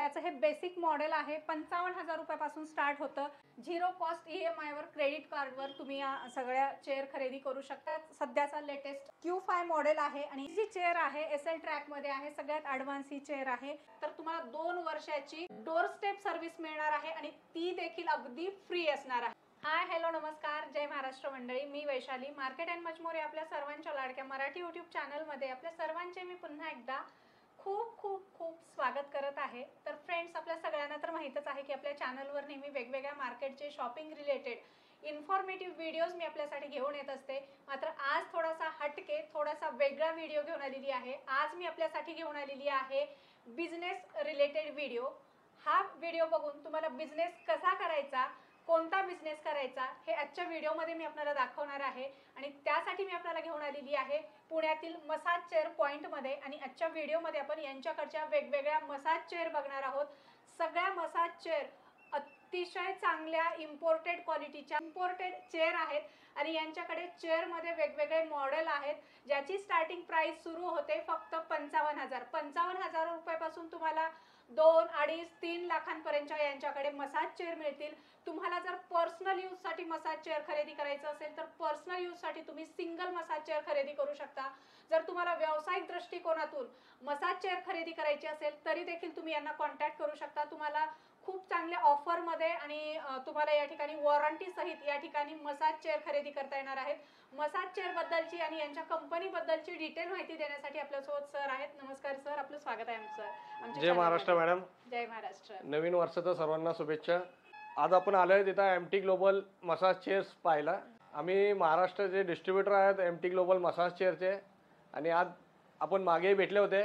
याचं हे basic model आहे. 55,000 रुपयापासून स्टार्ट होतं. झिरो कॉस्ट EMI वर क्रेडिट कार्डवर तुम्ही या सगळ्या चेअर खरेदी करू शकता. सध्याचा लेटेस्ट Q5 मॉडेल आहे आणि जी चेअर आहे SL ट्रॅक मध्ये आहे. सगळ्यात ॲडव्हान्स ही चेअर आहे. तर तुम्हाला 2 वर्षाची डोर स्टेप सर्व्हिस मिळणार आहे आणि ती देखील अगदी फ्री असणार आहे. हाय हॅलो नमस्कार, जय महाराष्ट्र मंडळी. मी Vaishali, market and much more या आपल्या सर्वांच्या लाडक्या मराठी यूट्यूब चॅनलमध्ये आपल्या सर्वांचे मी पुन्हा एकदा खूप खूप खूप स्वागत करत आहे. तर फ्रेंड्स, आपल्या सगळ्यांना तर माहीतच आहे की आपल्या चॅनलवर नेहमी वेगवेगळ्या मार्केटचे शॉपिंग रिलेटेड इन्फॉर्मेटिव्ह व्हिडिओज मी आपल्यासाठी घेऊन येत असते. मात्र आज थोडासा हटके, थोडासा वेगळा व्हिडिओ घेऊन आलेली आहे. आज मी आपल्यासाठी घेऊन आलेली आहे बिझनेस रिलेटेड व्हिडिओ. हा व्हिडिओ बघून तुम्हाला बिझनेस कसा करायचा, कोणता बिझनेस करायचा हे आजच्या व्हिडिओमध्ये मी आपल्याला दाखवणार आहे. आणि त्यासाठी मी आपल्याला घेऊन आलेली आहे पुण्यातील मसाज चेअर पॉइंटमध्ये. आणि आजच्या व्हिडिओमध्ये आपण यांच्याकडच्या वेगवेगळ्या मसाज चेअर बघणार आहोत. सगळ्या मसाज चेअर अतिशय चांगल्या इम्पोर्टेड क्वालिटीच्या इम्पोर्टेड चेअर आहेत. आणि यांच्याकडे चेअरमध्ये वेगवेगळे मॉडेल आहेत, ज्याची स्टार्टिंग प्राइस सुरू होते फक्त 55,000 रुपयापासून तुम्हाला 2, 2.5, 3 लाखांपर्यंतच्या यांच्याकडे मसाज चेअर मिळतील. तुम्हाला जर पर्सनल यूजसाठी मसाज चेअर खरेदी करायचं असेल तर पर्सनल यूजसाठी तुम्ही सिंगल मसाज चेअर खरेदी करू शकता. जर तुम्हाला व्यावसायिक दृष्टिकोनातून मसाज चेअर खरेदी करायची असेल तरी देखील तुम्ही यांना कॉन्टॅक्ट करू शकता. तुम्हाला खूप चांगल्या ऑफरमध्ये आणि तुम्हाला या ठिकाणी वॉरंटी सहित या ठिकाणी मसाज चेअर खरेदी करता येणार आहेत. मसाज चेअर बद्दलची आणि यांच्या कंपनी बद्दलची डिटेल माहिती देण्यासाठी आपल्यासोबत सर आहेत. नमस्कार सर, आपलं स्वागत आहे सर. जय महाराष्ट्र मॅडम. जय महाराष्ट्र. नवीन वर्षाच्या सर्वांना शुभेच्छा. आज आपण आलोय तिथं MT ग्लोबल मसाज चेअर्स पाहायला. आम्ही महाराष्ट्राचे डिस्ट्रीब्युटर आहेत MT ग्लोबल मसाज चेअरचे. आणि आज आपण मागे भेटले होते.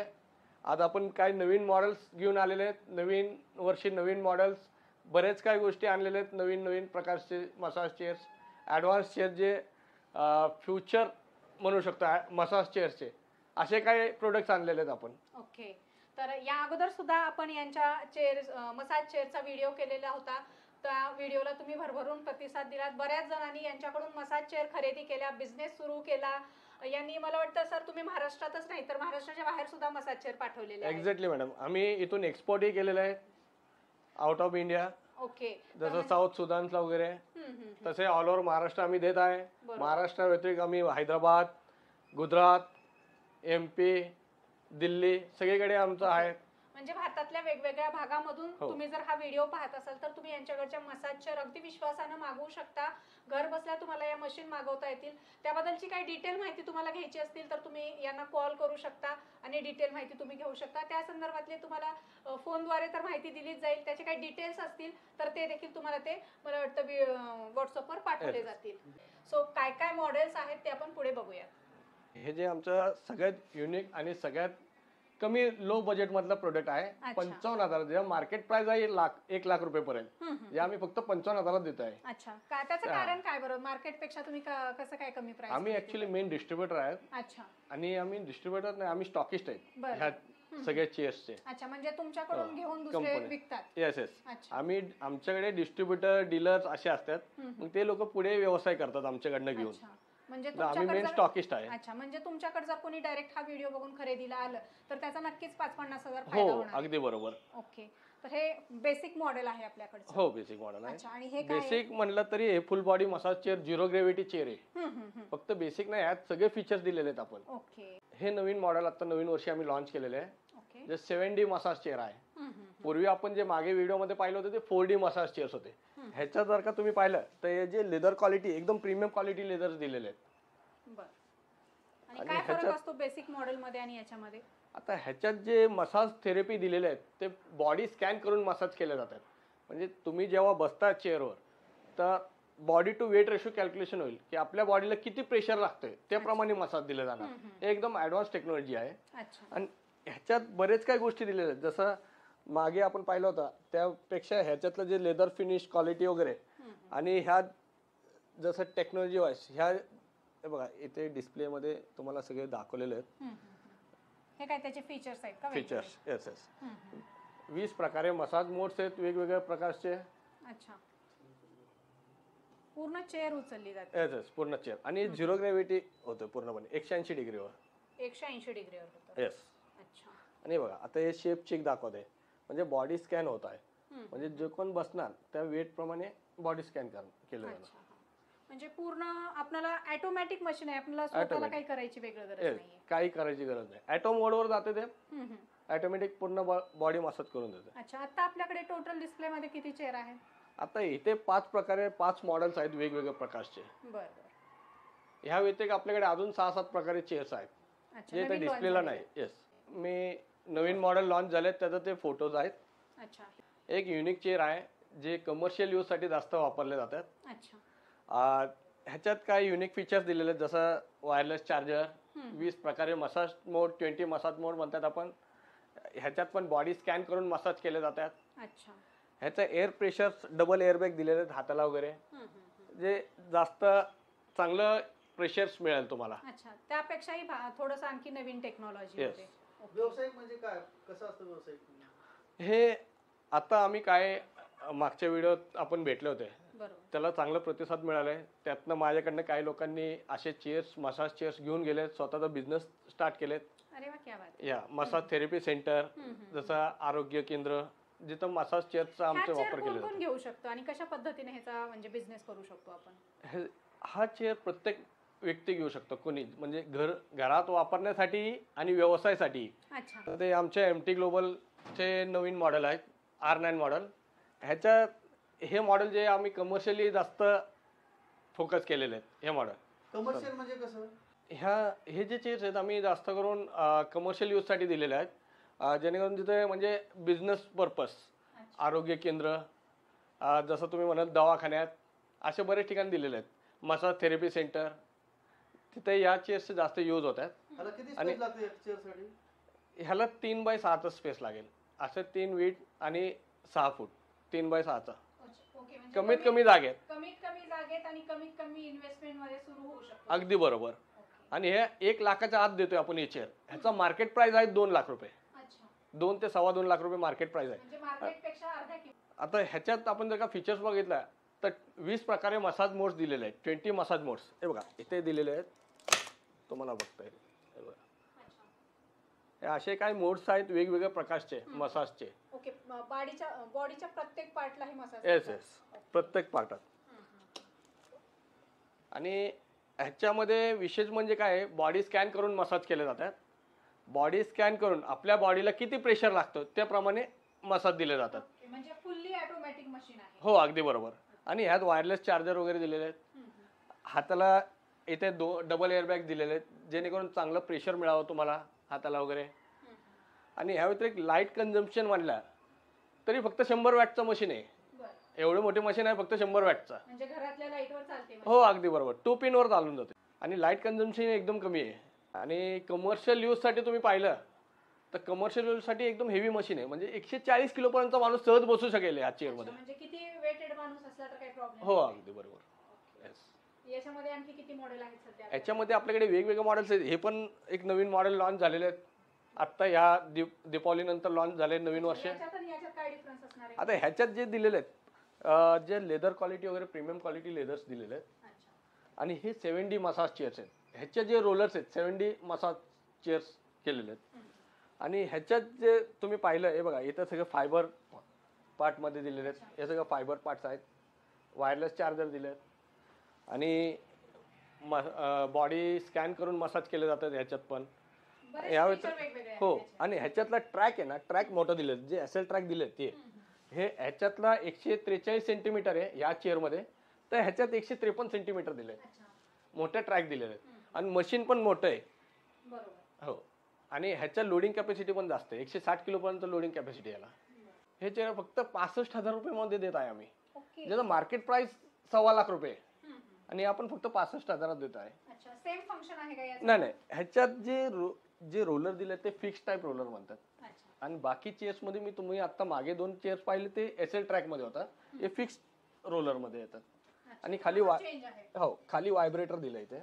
आज आपण काही नवीन मॉडेल्स घेऊन आलेले आहेत. नवीन वर्षी नवीन मॉडेल्स, बरेच काही गोष्टी आणलेल्या आहेत. नवीन प्रकारचे मसाज चेअर्स, ॲडव्हान्स चेअर जे फ्युचर म्हणू शकतो मसाज चेअरचे, असे काही प्रोडक्ट्स आणलेले आहेत आपण. ओके. तर या अगोदर सुद्धा आपण यांच्या मसाज चेअरचा व्हिडिओ केलेला होता. त्या व्हिडिओला तुम्ही भरभरून प्रतिसाद दिलात. बऱ्याच जणांनी यांच्याकडून मसाज चेअर खरेदी केल्या, बिझनेस सुरू केला. यांनी मला वाटतं सर तुम्ही महाराष्ट्रातच नाही तर महाराष्ट्राच्या बाहेर सुद्धा मसाज चेअर पाठवलेले आहेत. Exactly madam. आम्ही इथून एक्सपोर्टही केलेलं आहे आउट ऑफ इंडिया. ओके. जसं साऊथ सुदानला वगैरे, तसे ऑल ओव्हर महाराष्ट्र आम्ही देत आहे. महाराष्ट्र व्यतिरिक्त आम्ही हैदराबाद, गुजरात, MP, दिल्ली सगळीकडे आमचं आहे. म्हणजे भारतातल्या वेगवेगळ्या भागामधून तुम्ही जर हा व्हिडिओ पाहत असाल तर तुम्ही यांच्याकडच्या मसाज चेअर अगदी विश्वासानं मागवू शकता. घर बसल्या तुम्हाला या मशीन मागवता येतील. त्याबद्दलची काही डिटेल माहिती तुम्हाला घ्यायची असतील तर तुम्ही यांना कॉल करू शकता आणि डिटेल माहिती तुम्ही घेऊ शकता. त्या संदर्भातले तुम्हाला फोनद्वारे तर माहिती दिलीच जाईल. त्याचे काही डिटेल्स असतील तर ते देखील तुम्हाला ते मला वाटतं व्हॉट्सअपवर पाठवले जातील. सो काय काय मॉडेल्स आहेत ते आपण पुढे बघूया. हे जे आमचं सगळ्यात युनिक आणि सगळ्यात कमी लो बजेट मधलं प्रोडक्ट आहे. 55,000. जे मार्केट प्राइस आहे 1 लाख रुपयेपर्यंत, जे आम्ही फक्त 55,000 देत आहे. अच्छा. त्याचं कारण काय बरोबर मार्केट पेक्षा तुम्ही कसं काय कमी प्राइस? आम्ही ऍक्च्युअली मेन डिस्ट्रीब्युटर आहेत. अच्छा. आणि आम्ही डिस्ट्रीब्युटर नाही, आम्ही स्टॉकिस्ट आहेत ह्या सगळ्या चेअर्सचे. अच्छा. म्हणजे तुमच्याकडून घेऊन दुसरे विकतात. येस. आम्ही आमच्याकडे डिस्ट्रीब्युटर, डीलर्स असे असतात. मग ते लोक पुढे व्यवसाय करतात आमच्याकडनं घेऊन. म्हणजे आम्ही मेन स्टॉकिस्ट आहे. अच्छा. म्हणजे तुमच्याकडे जर कोणी डायरेक्ट हा व्हिडिओ बघून खरेदीला आलं तर त्याचा नक्कीच 5-50 हजार फायदा होणार. हो, अगदी बरोबर. ओके. तर हे बेसिक मॉडेल आहे आपल्याकडे. हो, बेसिक मॉडेल आहे. अच्छा. आणि हे बेसिक म्हणलं तरी हे full body massage chair, zero gravity chair आहे. फक्त बेसिक नाही, यात सगळे फीचर्स दिलेले आहेत आपण. ओके. हे नवीन मॉडेल आता नवीन वर्षी आम्ही लॉन्च केलेले आहे. जे 7D मसाज चेअर आहे. पूर्वी आपण जे मागे व्हिडिओ मध्ये पाहिलं होतं ते 4D मसाज चेअर्स होते. ह्याच्यात जर का तुम्ही पाहिलं तर हे जे लेदर क्वालिटी, एकदम प्रीमियम क्वालिटी लेदर दिलेले आहेत. आणि काय फरक असतो बेसिक मॉडेल मध्ये आणि याच्यामध्ये? आता ह्याच्यात जे मसाज थेरपी दिलेले आहेत ते बॉडी स्कॅन करून मसाज केले जातात. म्हणजे तुम्ही जेव्हा बसता चेअरवर तर body to weight ratio calculation होईल की आपल्या बॉडीला किती प्रेशर लागतंय त्याप्रमाणे मसाज दिले जाणार. हे एकदम ऍडव्हान्स टेक्नॉलॉजी आहे. आणि ह्याच्यात बरेच काही गोष्टी दिलेल्या आहेत. जसं मागे आपण पाहिलं होतं त्यापेक्षा ह्याच्यातलं जे लेदर फिनिश क्वालिटी वगैरे आणि ह्या जसं टेक्नॉलॉजी वाईज ह्या बघा इथे डिस्प्ले मध्ये तुम्हाला सगळे दाखवलेले आहेत. हे काय त्याचे फीचर्स आहेत का? फीचर्स. येस. 20 प्रकारे मसाज मोड्स आहेत वेगवेगळ्या प्रकारचे. अच्छा. पूर्ण चेअर उचलली जाते. येस, पूर्ण चेअर. आणि झिरो ग्रॅव्हिटी होतं पूर्णपणे 180 डिग्रीवर. 180 डिग्रीवर होतं. येस. अच्छा. आणि बघा आता हे शेप चेक दाखवते. म्हणजे बॉडी स्कॅन होत आहे. हम्म. म्हणजे जे कोण बसणार त्या वेट प्रमाणे बॉडी स्कॅन केलं जाणार. अच्छा. म्हणजे पूर्ण आपल्याला ऑटोमॅटिक मशीन आहे, आपल्याला स्वतःला Automatic. काही करायची वेगळं गरज Yes, नाहीये. काही करायची गरज नाही. ॲटो मोडवर जाते ते हम्म, हम्म. ऑटोमॅटिक पूर्ण बॉडी मसाज करून देते. अच्छा, आता आपल्याकडे टोटल डिस्प्ले मध्ये किती चेअर आहेत? आता इथे 5 मॉडेल्स आहेत वेगवेगळ्या प्रकारचे. बरं. ह्या व्यतिरिक्त आपल्याकडे अजून 6-7 प्रकारचे चेअर्स आहेत अच्छा, जे ते नवीन launch डिस्प्लेला झालेले. नाही. येस, मी नवीन मॉडेल लॉन्च झाले त्याचे ते फोटोज आहेत. अच्छा. एक युनिक चेअर आहे जे कमर्शियल यूजसाठी जास्त वापरले जातात. अच्छा. ह्याच्यात काही युनिक फीचर्स दिलेले आहेत, जसं वायरलेस चार्जर, हम्म. 20 प्रकारे मसाज मोड, 20 मसाज मोड म्हणतात आपण. ह्याच्यात पण बॉडी स्कॅन करून मसाज केले जातात. अच्छा. ह्याचं एअर प्रेशर डबल एअरबॅग दिलेले आहेत हाताला वगैरे, हम्म, हम्म. जे जास्त चांगलं प्रेशर्स मिळेल तुम्हाला. अच्छा, त्यापेक्षाही थोडंसं आणखी नवीन टेक्नॉलॉजी Yes. मध्ये. व्यावसायिक म्हणजे काय, कसं असतं व्यावसायिक? हे आता आम्ही काय मागच्या व्हिडिओत आपण भेटले होते, बरोबर. त्याला चांगला प्रतिसाद मिळालाय. त्यातनं माझ्याकडनं काही लोकांनी असे चेअर्स, मसाज चेअर्स घेऊन गेलेत, स्वतःचा बिझनेस स्टार्ट केलेत. अरे वा, क्या बात आहे. या मसाज थेरपी सेंटर, हम्म, हम्म. जसं आरोग्य केंद्र, जिथं मसाज चेअरचा आमचे हा चेअर वापर कोण केले कोण जातात. घेऊ शकतो आणि कशा पद्धतीने ह्याचा म्हणजे बिझनेस करू शकतो आपण? हा चेअर प्रत्येक व्यक्ती घेऊ शकतो, कोणी, म्हणजे घरात वापरण्यासाठी आणि व्यवसायासाठी. अच्छा. तर ते आमच्या MT ग्लोबलचे नवीन मॉडेल आहेत, R9 मॉडेल. ह्याच्यात हे मॉडेल जे आम्ही कमर्शियली जास्त फोकस केलेले आहेत. हे मॉडेल कमर्शियल म्हणजे कसं? हे जे चेअर्स आहेत आम्ही जास्त करून कमर्शियल यूजसाठी दिलेले आहेत, जेणेकरून तिथे म्हणजे बिझनेस पर्पस, आरोग्य केंद्र, जसं तुम्ही म्हणाल दवाखान्यात, असे बरेच ठिकाणी दिलेले आहेत. मसाज थेरपी सेंटर, तिथे या चेअर्सचे जास्त यूज होत आहेत. ह्याला किती आणि- स्पेस लागते चेअरसाठी? ह्याला 3x6 स्पेस लागेल. असे 3 वीट आणि 6 फूट 3x6चा ओके, म्हणजे कमीत कमी जागेत. कमीत कमी जागेत आणि कमीत कमी इन्व्हेस्टमेंट मध्ये सुरू होऊ शकतो. अगदी बरोबर. आणि हे 1 लाखाच्या आत देतोय आपण हे चेअर. ह्याचा मार्केट प्राइस आहे 2 लाख रुपये. अच्छा. 2 ते 2.25 लाख रुपये मार्केट प्राइस आहे. म्हणजे मार्केट पेक्षा अर्ध्या किंमत. आता ह्याच्यात आपण जर का फीचर्स बघितला तर 20 प्रकारे मसाज मोड्स दिलेले आहेत. 20 मसाज मोड्स हे बघा इथे दिलेले आहेत, तुम्हाला बघता येईल. हे बघा, अच्छा. हे असे काही मोड्स आहेत वेगवेगळ्या प्रकारचे मसाजचे. ओके, बॉडीच्या प्रत्येक पार्टला ही मसाज. येस येस, प्रत्येक पार्टात. आणि ह्याच्यामध्ये विशेष म्हणजे काय, बॉडी स्कॅन करून मसाज केले जातात. बॉडी स्कॅन करून आपल्या बॉडीला किती प्रेशर लागतं त्याप्रमाणे मसाज दिले जातात. म्हणजे फुल्ली ऑटोमॅटिक मशीन आहे. हो, अगदी बरोबर. आणि ह्यात वायरलेस चार्जर वगैरे दिलेले आहेत. हाताला इथे डबल एअरबॅग दिलेले आहेत, जेणेकरून चांगलं प्रेशर मिळावं तुम्हाला हाताला वगैरे. आणि ह्या व्यतिरिक्त लाईट कन्झम्पशन म्हणलं तरी फक्त 100 वॅटचं मशीन आहे. बरं. एवढे मोठे मशीन आहे, फक्त 100 वॅटचा. म्हणजे घरातल्या लाईटवर चालते. हो, अगदी बरोबर. 2 पिनवर चालून जाते. आणि लाईट कन्झम्पशन एकदम कमी आहे. आणि कमर्शियल यूजसाठी तुम्ही पाहिलं तर कमर्शियल यूजसाठी एकदम हेवी मशीन आहे. म्हणजे 140 किलोपर्यंत माणूस सहज बसू शकेल या चेअरमध्ये. म्हणजे किती वेटेड माणूस असला तर काही प्रॉब्लेम. हो, अगदी बरोबर. येस. याच्यामध्ये आणखी किती मॉडेल आहेत सध्या? याच्यामध्ये आपल्याकडे वेगवेगळे मॉडेल्स आहेत. हे पण एक नवीन मॉडेल लॉन्च झालेले आहेत आत्ता, ह्या दीपावली नंतर लॉन्च झाले नवीन वर्ष. याच्यात आणि याच्यात काय डिफरन्स असणार आहे? आता ह्याच्यात जे दिलेले आहेत, जे लेदर क्वालिटी वगैरे प्रीमियम क्वालिटी लेदर्स दिलेले आहेत. अच्छा. आणि हे 7D मसाज चेअर्स आहेत. ह्याचे जे रोलर्स आहेत 7D मसाज चेअर्स केलेले आहेत. आणि ह्याच्यात जे तुम्ही पाहिलं, हे बघा इथं सगळं फायबर पार्टमध्ये दिलेले आहेत. हे सगळं फायबर पार्ट्स आहेत. वायरलेस चार्जर दिले आहेत. आणि बॉडी स्कॅन करून मसाज केले जातात ह्याच्यात पण. बरेच या feature वेगवेगळे आहेत हो. याच्यात. आणि ह्याच्यातला ट्रॅक आहे ना, ट्रॅक मोठं दिले, जे SL ट्रॅक दिले ते हे ह्याच्यातला 143 सेंटीमीटर आहे या चेअरमध्ये, तर ह्याच्यात 153 सेंटीमीटर दिले. अच्छा. मोठे ट्रॅक दिलेले आहेत. आणि मशीन पण मोठं आहे. बरोबर. हो. आणि ह्याच्या लोडिंग कॅपॅसिटी पण जास्त आहे. 160 किलोपर्यंत लोडिंग कॅपॅसिटी याला. हे चेअर फक्त 65,000 रुपये देत आहे आम्ही, ओके. ज्याचं मार्केट प्राइस 2.25 लाख रुपये आणि आपण फक्त 65,000 देत आहे. अच्छा, सेम फंक्शन आहे का याचं? नाही, ह्याच्यात जे रोलर दिले ते फिक्स टाईप रोलर म्हणतात. अच्छा. आणि बाकी चेअर्स मध्ये मी तुम्ही आता मागे 2 चेअर्स पाहिले ते SL ट्रॅक मध्ये होतात. हे फिक्स रोलर मध्ये येतात. आणि खाली चेंज आहे. हो, खाली व्हायब्रेटर दिलंय इथे.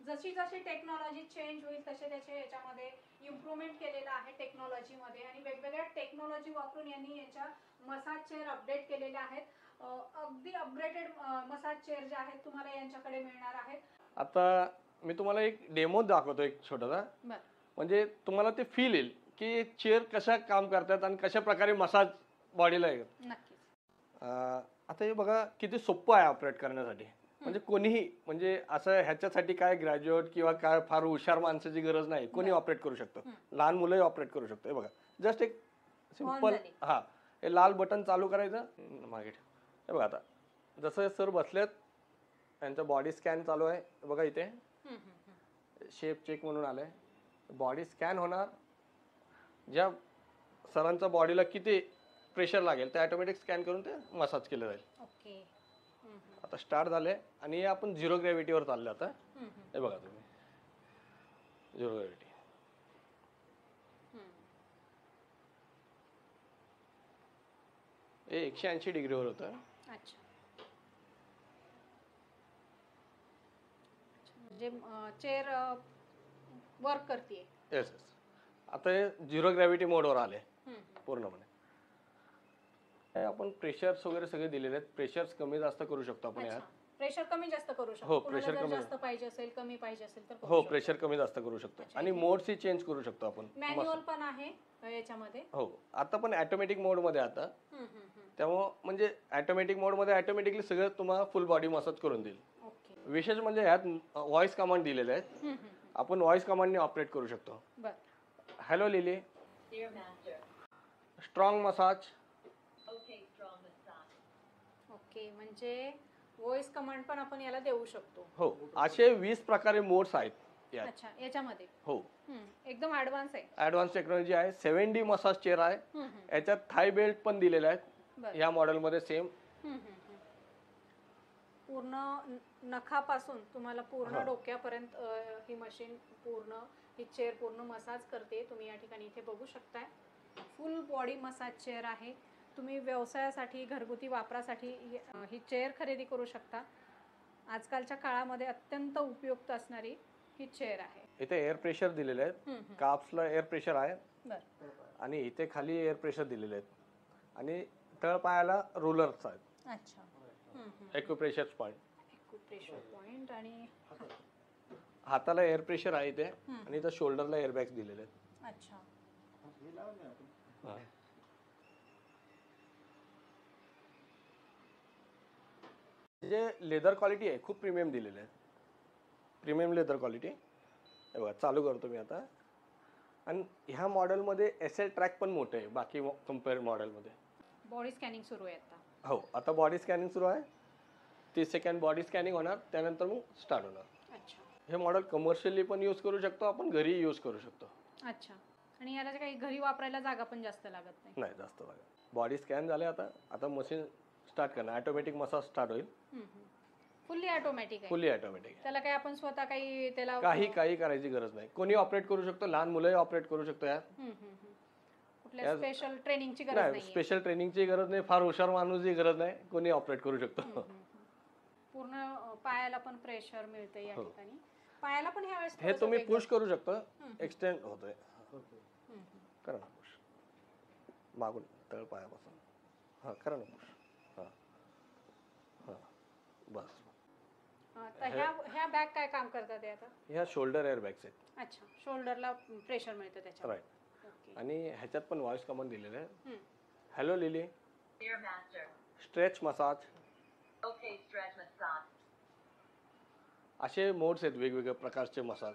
जशी जशी टेक्नॉलॉजी चेंज होईल तसे त्याचे याच्यामध्ये इम्प्रूव्हमेंट केलेलं आहे टेक्नॉलॉजीमध्ये. आणि वेगवेगळ्या टेक्नॉलॉजी वापरून यांनी याच्या मसाज चेअर अपडेट केलेले आहेत. अगदी अपग्रेडेड मसाज चेअर जे आहेत तुम्हाला यांच्याकडे मिळणार आहेत. आता मी तुम्हाला एक डेमो दाखवतो, एक छोटासा, बरं. म्हणजे तुम्हाला ते फील येईल की चेअर कशा काम करतात आणि कशा प्रकारे मसाज बॉडीला येतात. नक्कीच. आता हे बघा किती सोपं आहे ऑपरेट करण्यासाठी. म्हणजे कोणीही, म्हणजे असं ह्याच्यासाठी काय ग्रॅज्युएट किंवा काय फार हुशार माणसाची गरज नाही, कोणी ऑपरेट करू शकतं. लहान मुलंही ऑपरेट करू शकतं. हे बघा जस्ट एक सिंपल, झाली. हा हे लाल बटन चालू करायचं, मागे ठेव. हे बघा आता जसं सर बसलेत, त्यांचा बॉडी स्कॅन चालू आहे. हे बघा इथे शेप चेक म्हणून आलंय. बॉडी स्कॅन होणार, ज्या सरांच्या बॉडीला किती प्रेशर लागेल ते ऑटोमॅटिक स्कॅन करून ते मसाज केलं जाईल. ओके. आता स्टार्ट झाले आणि हे आपण झिरो ग्रॅव्हिटीवर चालले आता. हे बघा तुम्ही, झिरो ग्रॅव्हिटी. हे 180 डिग्रीवर होतं. अच्छा. म्हणजे चेअर वर्क करते. Yes yes. आता हे झिरो ग्रॅव्हिटी मोडवर आले पूर्णपणे. हे आपण प्रेशर्स वगैरे सगळे दिलेले आहेत. प्रेशर्स कमी जास्त करू शकतो आपण यात. प्रेशर कमी जास्त करू शकतो. हो, कुणाला pressure जर कमी- जास्त पाहिजे असेल, कमी पाहिजे असेल तर हो, प्रेशर कमी जास्त करू शकतो. आणि मोड्सही चेंज करू शकतो आपण. मॅन्युअल पण आहे याच्यामध्ये. हो, आता पण ऑटोमॅटिक मोड मध्ये आता. त्यामुळं म्हणजे ऑटोमॅटिक मोड मध्ये ऑटोमॅटिकली सगळं तुम्हाला फुल बॉडी मसाज करून देईल. ओके. विशेष म्हणजे ह्यात व्हॉइस कमांड दिलेले आहेत. आपण व्हॉइस कमांडने ऑपरेट करू शकतो. बर. Hello lily, strong massage. Okay, म्हणजे व्हॉइस कमांड पण आपण याला देऊ शकतो. हो, असे 20 प्रकारे मोड्स आहेत यात. अच्छा, याच्यामध्ये. हो, एकदम ऍडव्हान्स आहे. ऍडव्हान्स टेक्नॉलॉजी आहे. 7D मसाज चेअर आहे. याच्यात थाय बेल्ट पण दिलेले आहेत. बरं. या मॉडेलमध्ये सेम. पूर्ण नखापासून तुम्हाला पूर्ण डोक्यापर्यंत ही मशीन पूर्ण, ही चेअर पूर्ण मसाज करते. तुम्ही या ठिकाणी इथे बघू शकताय. फुल बॉडी मसाज चेअर आहे. तुम्ही व्यवसायासाठी, घरगुती वापरासाठी ही चेअर खरेदी करू शकता. आजकालच्या काळामध्ये अत्यंत उपयुक्त असणारी ही चेअर आहे. इथे एअर प्रेशर दिलेले आहेत. काप्सला एअर प्रेशर आहे. बरं. आणि इथे खाली एअर प्रेशर दिलेले आहेत. आणि तळपायाला रोलर्स आहेत. अच्छा. Acupressure point. Acupressure point. आणि हाताला एअर प्रेशर आहे इथे. आणि इथं शोल्डरला एअर बॅग्स दिलेले आहेत. अच्छा. हा. जे लेदर क्वालिटी आहे खूप प्रीमियम दिलेले आहे. Premium leather quality. हे बघा चालू करतो मी आता. आणि ह्या मॉडेलमध्ये एसएल ट्रॅक पण मोठे आहे बाकी कम्पेअर मॉडेलमध्ये. बॉडी स्कॅनिंग सुरू आहे आता. हो, आता बॉडी स्कॅनिंग सुरू आहे. 30 सेकंड बॉडी स्कॅनिंग होणार, त्यानंतर मग स्टार्ट होणार. अच्छा. हे मॉडेल कमर्शियली पण यूज करू शकतो आपण, घरी यूज करू शकतो. अच्छा. आणि याला काही घरी वापरायला जागा पण जास्त लागत नाही. नाही जास्त लागत. बॉडी स्कॅन झाले आता मशीन स्टार्ट करणार. ऑटोमॅटिक मसाज स्टार्ट होईल. फुल्ली ऑटोमॅटिक आहे. Fully automatic. त्याला काही आपण स्वतः त्याला काही करायची गरज नाही. कोणी ऑपरेट करू शकतो. लहान मुलंही ऑपरेट करू शकतो यात. कुठल्या स्पेशल ट्रेनिंगची गरज नाही, नाही. स्पेशल ट्रेनिंगची गरज नाही. फार हुशार माणूसची गरज नाही. कोणी ऑपरेट करू शकतो. पूर्ण पायाला पण प्रेशर मिळते या ठिकाणी. पायाला पण ह्या वेळेस हे तुम्ही पुश करू शकता. एक्सटेंड होतोय. करा ना पुश. मागून तळ पायापासून. हा, करा ना पुश. हा हा, बस. तर ह्या बॅग काय काम करतात ते आता? ह्या शोल्डर एअर बॅग्स आहेत. अच्छा. शोल्डरला प्रेशर मिळतं त्याच्यात. राईट. आणि ह्याच्यात पण व्हॉइस कमांड दिलेलं आहे. Hello lily, stretch massage. असे मोड्स आहेत वेगवेगळ्या प्रकारचे मसाज.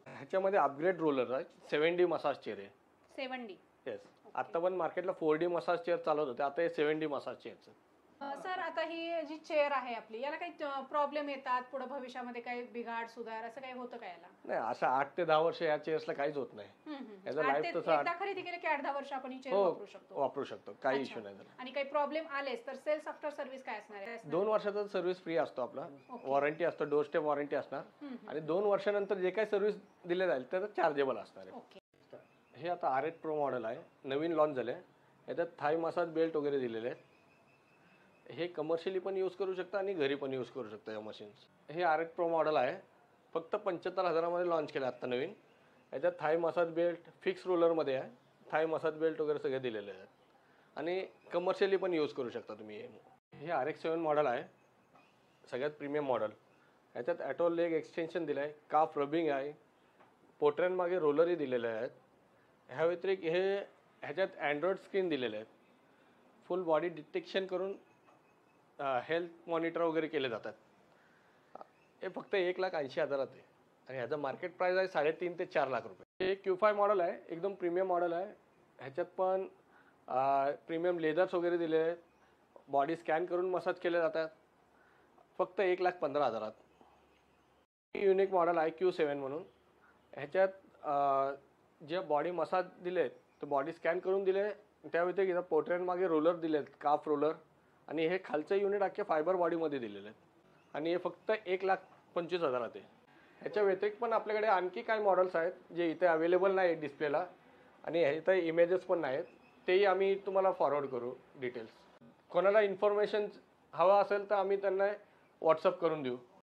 ह्याच्यामध्ये अपग्रेड रोलर आहे. 7D मसाज चेअर आहे. 7D. येस. आता पण मार्केटला 4D मसाज चेअर चालवत होते. आता हे 7D मसाज चेअरचं. सर, आता ही जी चेअर आहे आपली, याला काही प्रॉब्लेम येतात पुढे भविष्यामध्ये काही बिघाड सुधार असं काही होतं का याला? नाही, असं 8 ते 10 वर्ष या चेअर्सला काहीच होत नाही. याचा लाईफ तसा एकदा खरेदी केलं की 8-10 वर्ष आपण ही चेअर वापरू शकतो. वापरू शकतो. काही इश्यू नाही त्याला. आणि काही प्रॉब्लेम आलेच तर सेल्स आफ्टर सर्व्हिस काय असणार आहे? 2 वर्षाचा सर्व्हिस फ्री असतो आपला. वॉरंटी असतो. डोर स्टेप वॉरंटी असणार. आणि 2 वर्षानंतर जे काही सर्व्हिस दिले जाईल त्याचं चार्जेबल असणार आहे. ओके. हे आता R8 Pro मॉडेल आहे. नवीन लॉन्च झाले. याच्यात थाय मसाज बेल्ट वगैरे दिलेले आहेत. हे कमर्शियली पण यूज करू शकता आणि घरी पण यूज करू शकता या मशीन्स. हे R8 Pro मॉडेल आहे. फक्त 75,000मध्ये लॉन्च केलं आता नवीन. याच्यात थाय मसाज बेल्ट फिक्स रोलरमध्ये आहे. थाय मसाज बेल्ट वगैरे सगळे दिलेले आहेत. आणि कमर्शियली पण यूज करू शकता तुम्ही. हे RX-7 मॉडेल आहे. सगळ्यात प्रीमियम मॉडेल. याच्यात ॲटो लेग एक्सटेन्शन दिलं आहे. काफ रबिंग आहे. पोटऱ्यांमागे रोलरही दिलेले आहेत. ह्या व्यतिरिक्त ह्याच्यात अँड्रॉइड स्क्रीन दिलेले आहेत. फुल बॉडी डिटेक्शन करून हेल्थ मॉनिटर वगैरे केले जातात. हे फक्त 1,80,000 आहे आणि ह्याचं मार्केट प्राईस आहे 3.5 ते 4 लाख रुपये. हे Q5 मॉडेल आहे, एकदम प्रीमियम मॉडेल आहे. ह्याच्यात पण प्रीमियम लेदर्स वगैरे दिले आहेत. बॉडी स्कॅन करून मसाज केले जातात. फक्त 1,15,000. युनिक मॉडेल आहे Q7 म्हणून. ह्याच्यात जे बॉडी मसाज दिले आहेत ते बॉडी स्कॅन करून दिले. त्या व्यतिरिक्त पोर्ट्रेन मागे रोलर दिले आहेत, काफ रोलर. आणि हे खालचं युनिट अख्खे फायबर बॉडीमध्ये दिलेले आहेत आणि हे फक्त 1,25,000 आहे. ह्याच्या व्यतिरिक्त पण आपल्याकडे आणखी काही मॉडेल्स आहेत जे इथे अवेलेबल नाही आहेत डिस्प्लेला आणि इथं इमेजेस पण नाहीत. तेही आम्ही तुम्हाला फॉरवर्ड करू डिटेल्स. कोणाला इन्फॉर्मेशन हवा असेल तर आम्ही त्यांना व्हॉट्सअप करून देऊ.